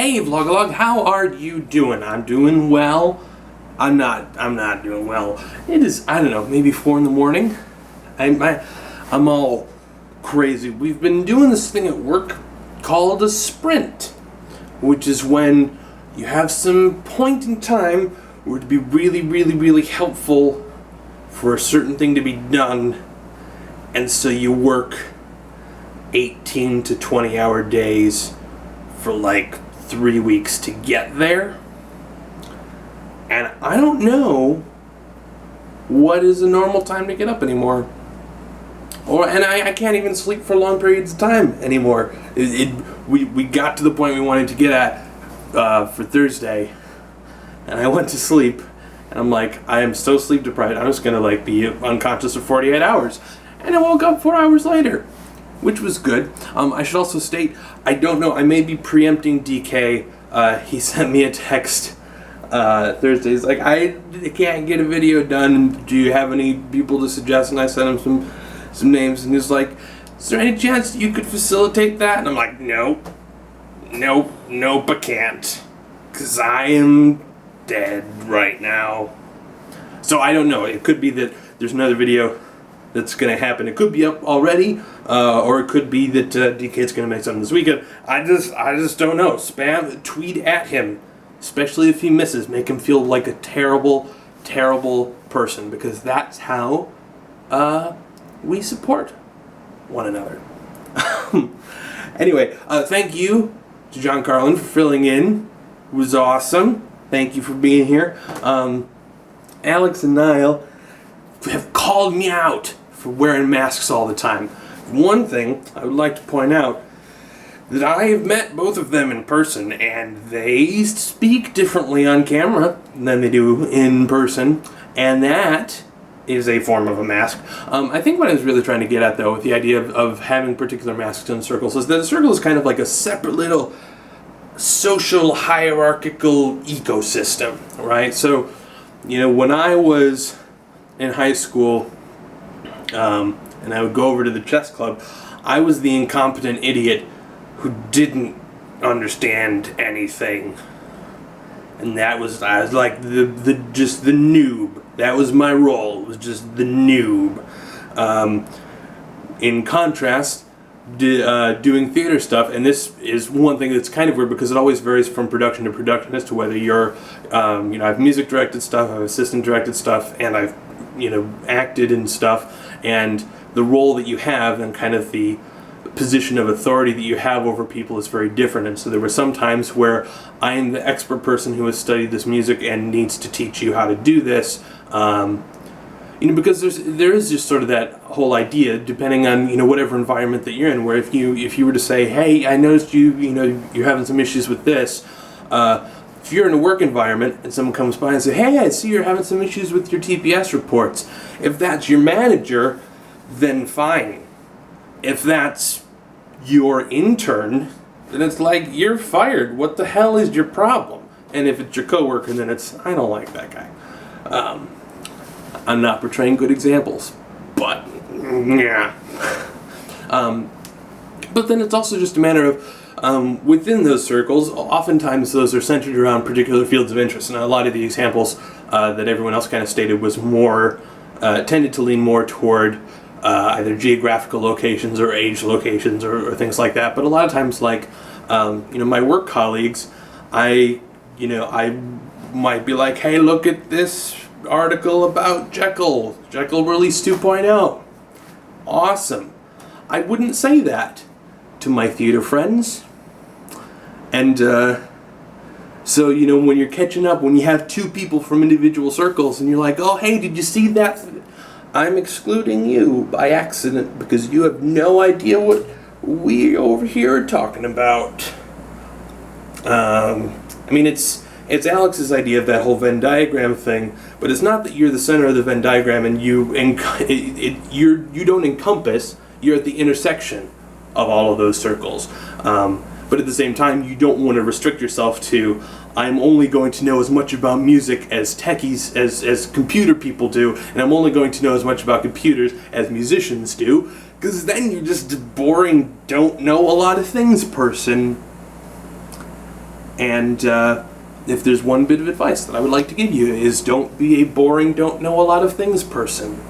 Hey Vlogalogue, how are you doing? I'm doing well. I'm not doing well. It is, I don't know, maybe 4 in the morning. I'm all crazy. We've been doing this thing at work called a sprint, which is when you have some point in time where it'd be really helpful for a certain thing to be done, and so you work 18 to 20 hour days for like 3 weeks to get there. And I don't know what is a normal time to get up anymore. And I can't even sleep for long periods of time anymore. We got to the point we wanted to get at for Thursday, and I went to sleep, and I'm like, I am so sleep deprived, I'm just gonna like be unconscious for 48 hours. And I woke up 4 hours later, which was good. I should also state, I don't know, I may be preempting DK. He sent me a text Thursday. He's like, I can't get a video done. Do you have any people to suggest? And I sent him some names, and he's like, is there any chance you could facilitate that? And I'm like, nope, I can't, because I am dead right now. So I don't know. It could be that there's another video that's going to happen. It could be up already, or it could be that DK's going to make something this weekend. I just don't know. Tweet at him, especially if he misses. Make him feel like a terrible person, because that's how we support one another. Anyway, thank you to John Carlin for filling in. It was awesome. Thank you for being here. Alex and Niall have called me out for wearing masks all the time. One thing I would like to point out, that I have met both of them in person, and they speak differently on camera than they do in person, and that is a form of a mask. I think what I was really trying to get at, though, with the idea of having particular masks in circles, is that a circle is kind of like a separate little social hierarchical ecosystem, right? So, you know, when I was in high school, and I would go over to the chess club, I was the incompetent idiot who didn't understand anything, and I was like just the noob. That was my role. It was just the noob. In contrast, doing theater stuff, and this is one thing that's kind of weird because it always varies from production to production as to whether you're, I've music directed stuff, I've assistant directed stuff, and I've, acted in stuff, and the role that you have and kind of the position of authority that you have over people is very different. And so there were some times where I am the expert person who has studied this music and needs to teach you how to do this, because there is just sort of that whole idea, depending on whatever environment that you're in, where if you were to say, hey, I noticed you're having some issues with this. If you're in a work environment and someone comes by and says, hey, I see you're having some issues with your TPS reports. If that's your manager, then fine. If that's your intern, then it's like, you're fired. What the hell is your problem? And if it's your coworker, then it's, I don't like that guy. I'm not portraying good examples, but yeah. But then it's also just a matter of, within those circles, oftentimes those are centered around particular fields of interest, and a lot of the examples that everyone else kind of stated was more, tended to lean more toward either geographical locations or age locations or things like that. But a lot of times, like, my work colleagues, I might be like, hey, look at this article about Jekyll release 2.0. Awesome. I wouldn't say that to my theater friends. And so, when you're catching up, when you have two people from individual circles and you're like, oh, hey, did you see that? I'm excluding you by accident because you have no idea what we over here are talking about. It's Alex's idea of that whole Venn diagram thing, but it's not that you're the center of the Venn diagram and you don't encompass, you're at the intersection of all of those circles. But at the same time, you don't want to restrict yourself to, I'm only going to know as much about music as techies, as computer people do, and I'm only going to know as much about computers as musicians do, because then you're just a boring, don't know a lot of things person. And if there's one bit of advice that I would like to give you is don't be a boring, don't know a lot of things person.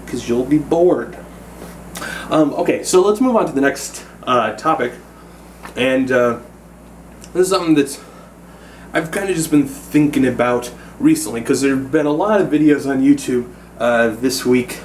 Because you'll be bored. Okay, so let's move on to the next topic. And this is something that I've kind of just been thinking about recently, because there have been a lot of videos on YouTube this week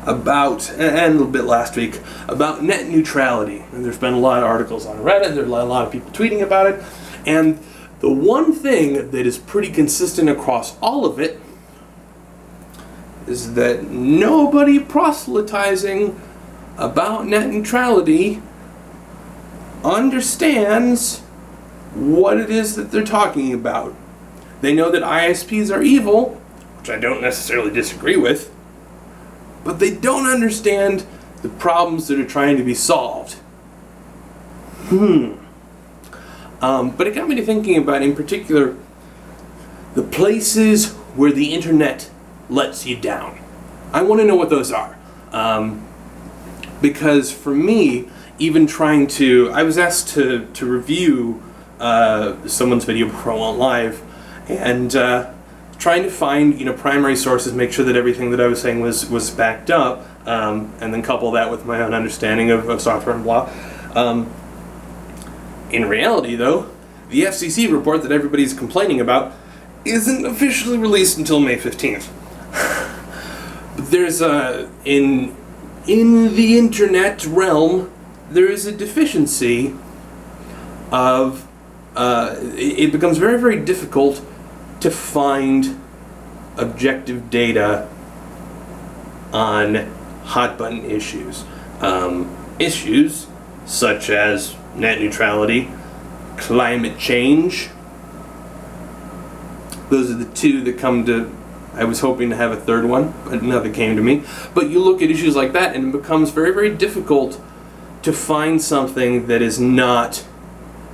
about, and a little bit last week, about net neutrality. And there's been a lot of articles on Reddit, there's a lot of people tweeting about it. And the one thing that is pretty consistent across all of it is that nobody proselytizing about net neutrality understands what it is that they're talking about. They know that ISPs are evil, which I don't necessarily disagree with, but they don't understand the problems that are trying to be solved. But it got me to thinking about, in particular, the places where the internet lets you down. I want to know what those are. Because for me, even trying to, I was asked to review someone's video before I went live, and trying to find primary sources, make sure that everything that I was saying was backed up, and then couple that with my own understanding of software and blah. In reality, though, the FCC report that everybody's complaining about isn't officially released until May 15th. But there's in the internet realm, there is a deficiency of it becomes very, very difficult to find objective data on hot button issues. Issues such as net neutrality, climate change. Those are the two that come to. I was hoping to have a third one, but nothing came to me. But you look at issues like that, and it becomes very, very difficult to find something that is not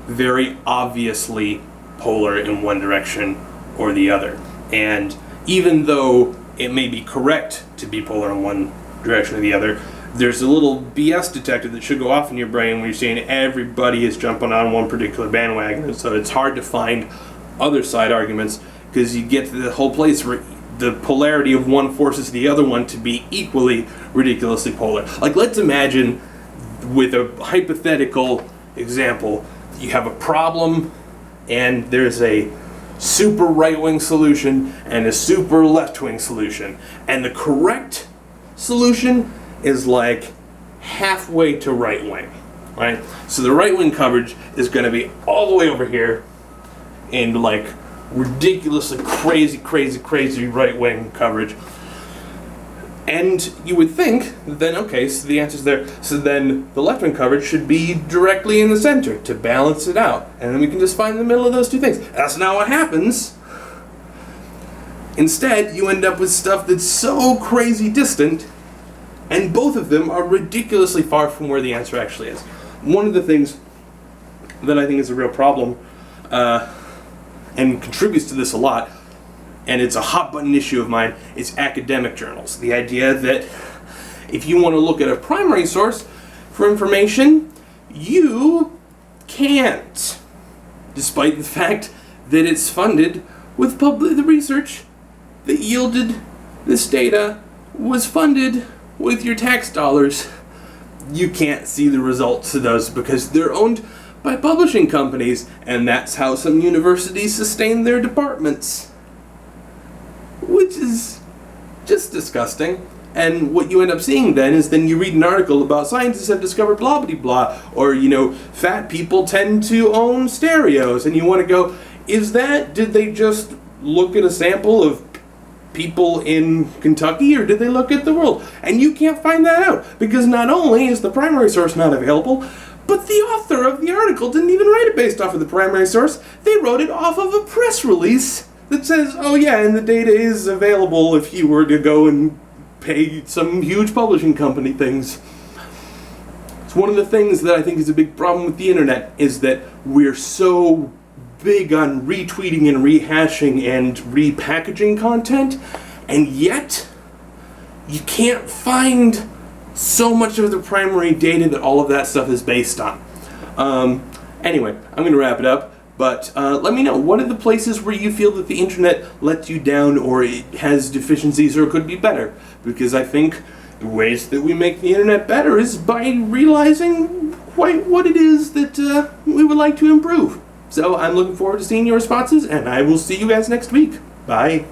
very obviously polar in one direction or the other. And even though it may be correct to be polar in one direction or the other, there's a little BS detector that should go off in your brain when you're seeing everybody is jumping on one particular bandwagon. And so it's hard to find other side arguments, because you get to the whole place where the polarity of one forces the other one to be equally ridiculously polar. Like, let's imagine, with a hypothetical example, you have a problem and there's a super right-wing solution and a super left-wing solution, and the correct solution is like halfway to right-wing, right? So the right-wing coverage is going to be all the way over here in like ridiculously crazy right-wing coverage. And you would think, then okay, so the answer's there. So then the left-wing coverage should be directly in the center to balance it out. And then we can just find the middle of those two things. That's not what happens. Instead, you end up with stuff that's so crazy distant, and both of them are ridiculously far from where the answer actually is. One of the things that I think is a real problem, and contributes to this a lot, and it's a hot button issue of mine, is academic journals. The idea that if you want to look at a primary source for information, you can't, despite the fact that it's funded with the research that yielded this data was funded with your tax dollars. You can't see the results of those because they're owned by publishing companies, and that's how some universities sustain their departments. Which is just disgusting. And what you end up seeing then is you read an article about scientists have discovered blah blah blah, or fat people tend to own stereos, and you want to go, did they just look at a sample of people in Kentucky, or did they look at the world? And you can't find that out, because not only is the primary source not available, but the author of the article didn't even write it based off of the primary source. They wrote it off of a press release that says, oh yeah, and the data is available if you were to go and pay some huge publishing company things. It's one of the things that I think is a big problem with the internet, is that we're so big on retweeting and rehashing and repackaging content, and yet you can't find so much of the primary data that all of that stuff is based on. Anyway, I'm going to wrap it up, but let me know, what are the places where you feel that the internet lets you down, or it has deficiencies, or could be better? Because I think the ways that we make the internet better is by realizing quite what it is that we would like to improve. So I'm looking forward to seeing your responses, and I will see you guys next week. Bye.